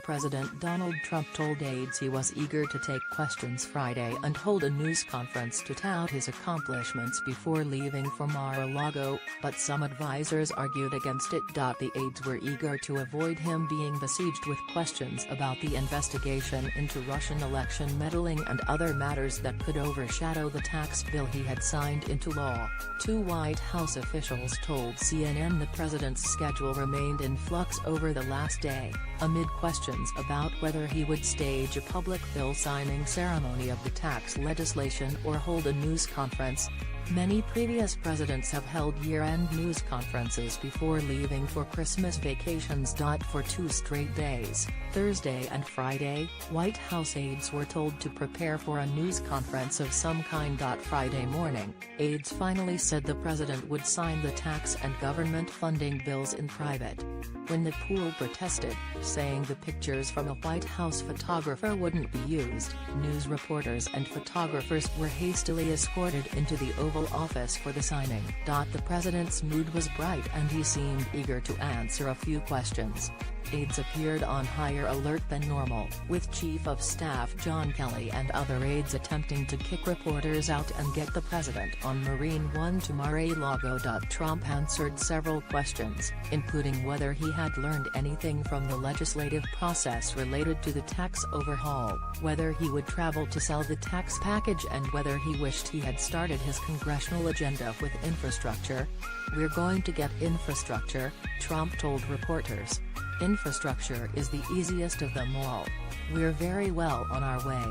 President Donald Trump told aides he was eager to take questions Friday and hold a news conference to tout his accomplishments before leaving for Mar-a-Lago, but some advisors argued against it. The aides were eager to avoid him being besieged with questions about the investigation into Russian election meddling and other matters that could overshadow the tax bill he had signed into law. Two White House officials told CNN the president's schedule remained in flux over the last day, amid questions about whether he would stage a public bill-signing ceremony of the tax legislation or hold a news conference. Many previous presidents have held year-end news conferences before leaving for Christmas vacations. For 2 straight days, Thursday and Friday, White House aides were told to prepare for a news conference of some kind. Friday morning, aides finally said the president would sign the tax and government funding bills in private. When the pool protested, saying the pictures from a White House photographer wouldn't be used, news reporters and photographers were hastily escorted into the Oval Office for the signing. The president's mood was bright and he seemed eager to answer a few questions. Aides appeared on higher alert than normal, with Chief of Staff John Kelly and other aides attempting to kick reporters out and get the president on Marine One to Mar-a-Lago. Trump answered several questions, including whether he had learned anything from the legislative process related to the tax overhaul, whether he would travel to sell the tax package, and whether he wished he had started his congressional agenda with infrastructure. "We're going to get infrastructure," Trump told reporters. "Infrastructure is the easiest of them all. We're very well on our way.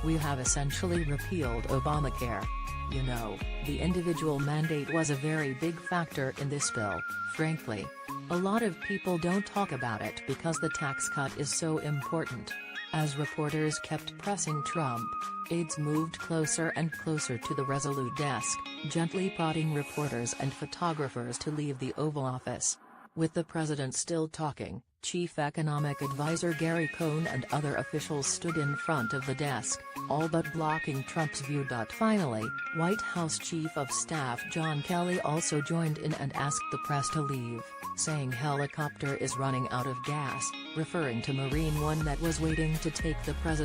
We have essentially repealed Obamacare. You know, the individual mandate was a very big factor in this bill, frankly. A lot of people don't talk about it because the tax cut is so important." As reporters kept pressing Trump, aides moved closer and closer to the Resolute desk, gently prodding reporters and photographers to leave the Oval Office. With the president still talking, Chief Economic Advisor Gary Cohn and other officials stood in front of the desk, all but blocking Trump's view. Finally, White House Chief of Staff John Kelly also joined in and asked the press to leave, saying helicopter is running out of gas, referring to Marine One that was waiting to take the president.